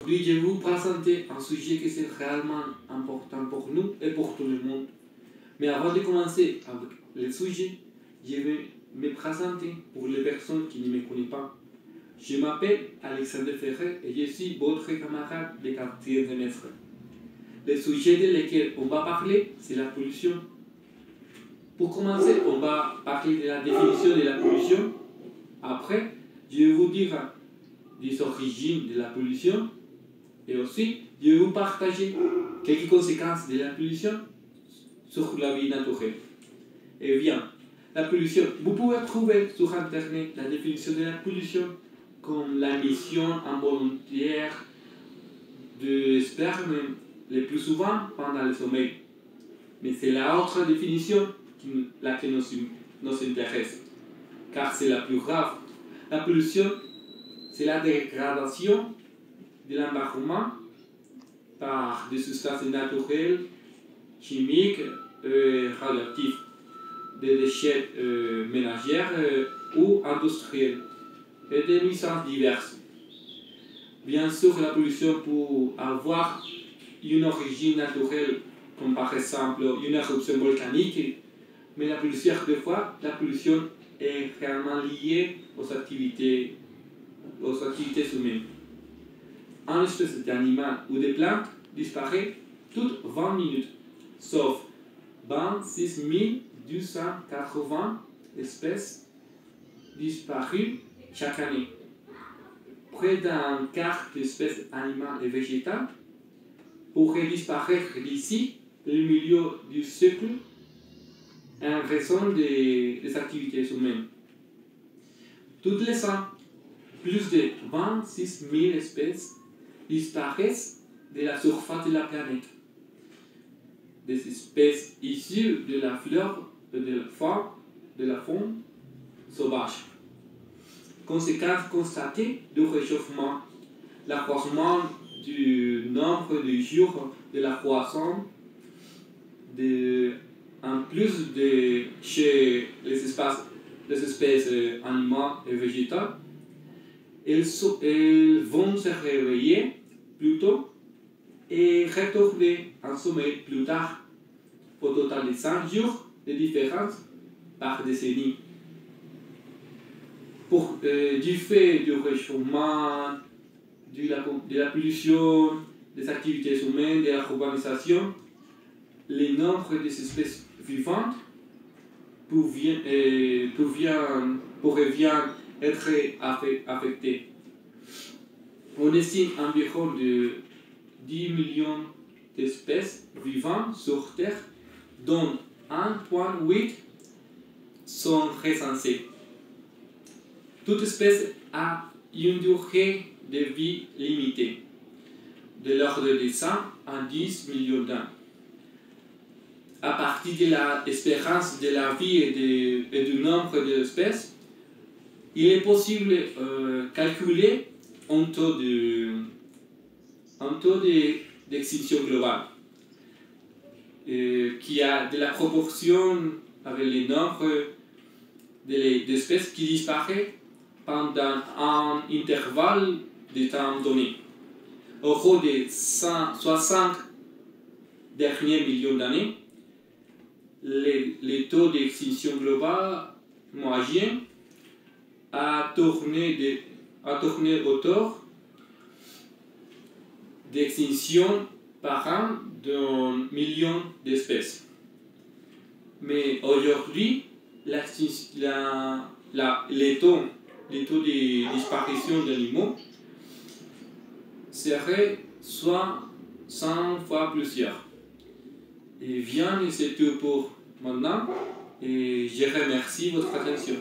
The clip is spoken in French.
Aujourd'hui, je vais vous présenter un sujet qui est réellement important pour nous et pour tout le monde. Mais avant de commencer avec le sujet, je vais me présenter pour les personnes qui ne me connaissent pas. Je m'appelle Alexandre Ferrer et je suis votre camarade de quartier de Mestre. Le sujet de lequel on va parler, c'est la pollution. Pour commencer, on va parler de la définition de la pollution. Après, je vais vous dire les origines de la pollution et aussi je vais vous partager quelques conséquences de la pollution sur la vie naturelle. Et bien, la pollution, vous pouvez trouver sur internet la définition de la pollution comme l'émission involontaire de sperme le plus souvent pendant le sommeil. Mais c'est la autre définition laquelle nous intéresse, car c'est la plus grave. La pollution, c'est la dégradation de l'environnement par des substances naturelles, chimiques et radioactives, des déchets ménagers ou industriels et des nuisances diverses. Bien sûr, la pollution peut avoir une origine naturelle, comme par exemple une éruption volcanique, mais la plupart des fois, la pollution est réellement liée aux activités humaines. Un espèce d'animal ou de plante disparaît toutes 20 minutes, sauf 26 280 espèces disparues chaque année. Près d'un quart des espèces animales et végétales pourraient disparaître d'ici le milieu du siècle en raison des activités humaines. Toutes les ans, plus de 26 000 espèces disparaissent de la surface de la planète. Des espèces issues de la flore et de la faune sauvage. Conséquence constatée du réchauffement, l'accroissement du nombre de jours de la croissance, en plus de chez les espèces animales et végétales, elles vont se réveiller plus tôt et retourner en sommeil plus tard, au total de 5 jours de différence par décennie. Du fait du réchauffement, de la pollution, des activités humaines, de la urbanisation, le nombre des espèces vivantes pourrait bien être affecté. On estime environ de 10 millions d'espèces vivantes sur Terre, dont 1,8 sont recensées. Toute espèce a une durée de vie limitée, de l'ordre de 100 à 10 millions d'années. À partir de l'espérance de la vie et du nombre d'espèces, il est possible de calculer un taux d'extinction globale qui a de la proportion avec le nombre d'espèces qui disparaissent pendant un intervalle de temps donné. Au cours des 60 derniers millions d'années, le taux d'extinction globale moyen a tourné autour d'extinction par an d'un million d'espèces. Mais aujourd'hui, le taux de disparition d'animaux serait soit 100 fois plusieurs. Et bien, c'est tout pour maintenant et je remercie votre attention.